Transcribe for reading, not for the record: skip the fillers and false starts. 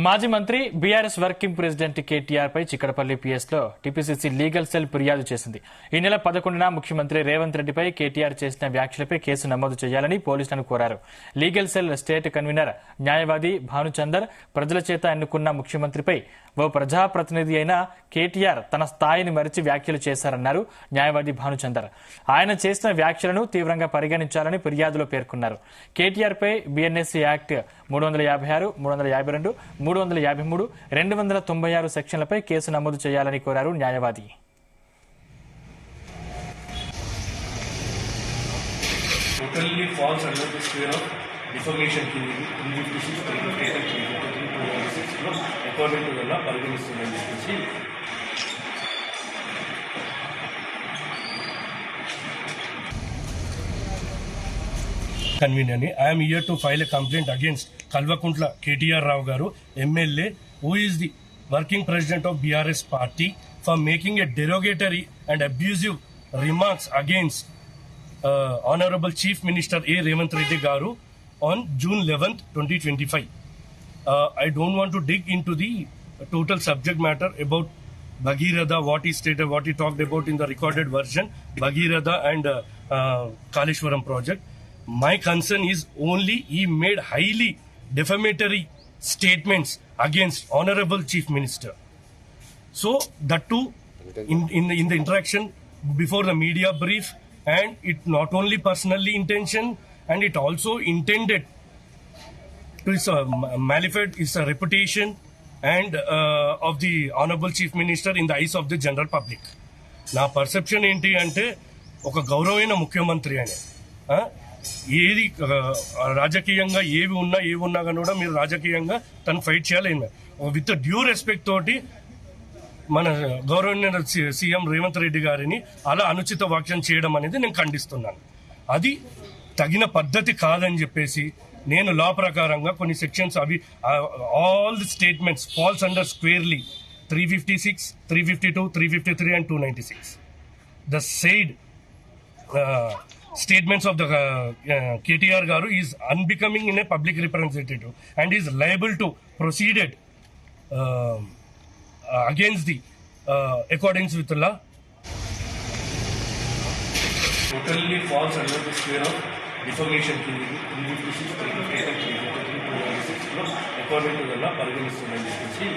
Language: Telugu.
మాజీ మంత్రి బీఆర్ఎస్ వర్కింగ్ ప్రెసిడెంట్ కేటీఆర్ పై చిక్కడపల్లి పిఎస్ లో టీపీసీసీ లీగల్ సెల్ ఫిర్యాదు చేసింది. ఈ నెల 11న ముఖ్యమంత్రి రేవంత్ రెడ్డిపై కేటీఆర్ చేసిన వ్యాఖ్యలపై కేసు నమోదు చేయాలని పోలీసులను కోరారు. లీగల్ సెల్ స్టేట్ కన్వీనర్ న్యాయవాది భానుచందర్ ప్రజల చేత ఎన్నుకున్న ముఖ్యమంత్రిపై ఓ ప్రజాప్రతినిధి అయిన కేటీఆర్ తన స్థాయిని మరిచి వ్యాఖ్యలు చేశారన్నారు న్యాయవాది భానుచందర్. ఆయన చేసిన వ్యాఖ్యలను తీవ్రంగా పరిగణించాలని ఫిర్యాదులో పేర్కొన్నారు. కేటీఆర్ పై బీఎన్ఎస్సీ యాక్ట్ 356, 352, 353, 296 సెక్షన్లపై కేసు నమోదు చేయాలని కోరారు న్యాయవాది. Totally falls under the sphere of defamation కిందకి 356, 358, 353, 296 లో అకార్డింగ్ టు ద లా పరిగణిస్తుందని చెప్పేసి convener. I'm here to file a complaint against Kalvakuntla KTR Rao garu MLA who is the working president of BRS party for making a derogatory and abusive remarks against Honorable Chief Minister A. Revanth Reddy Garu on June 11th, 2025. I don't want to dig into the total subject matter about Bhagiratha, what he stated, what he talked about in the recorded version, Bhagiratha and Kaleshwaram project. My concern is only he made highly defamatory statements against Honorable Chief Minister. So that too in the interaction before the media brief, and it not only personally intention, and it also intended to malefit his reputation and of the Honorable Chief Minister in the eyes of the general public. నా పర్సెప్షన్ ఏంటి అంటే ఒక గౌరవమైన ముఖ్యమంత్రి అని ఏది రాజకీయంగా ఏవి ఉన్నా కానీ కూడా మీరు రాజకీయంగా తను ఫైట్ చేయాలి విత్ డ్యూ రెస్పెక్ట్ తోటి మన గౌరవనీయ సీఎం రేవంత్ రెడ్డి గారిని అలా అనుచిత వ్యాఖ్యం చేయడం అనేది నేను ఖండిస్తున్నాను. అది తగిన పద్ధతి కాదని చెప్పేసి నేను లా ప్రకారంగా కొన్ని సెక్షన్స్ అవి all the statements falls under squarely 356, 352, 353 and 296. The said statements of the KTR Garu is unbecoming in a public representative and is liable to proceeded against the accordance with the law. Totally falls under the sphere of defamation కిందకి 356, 358, 353, 296 లో according to the law పరిగణిస్తుందని చెప్పేసి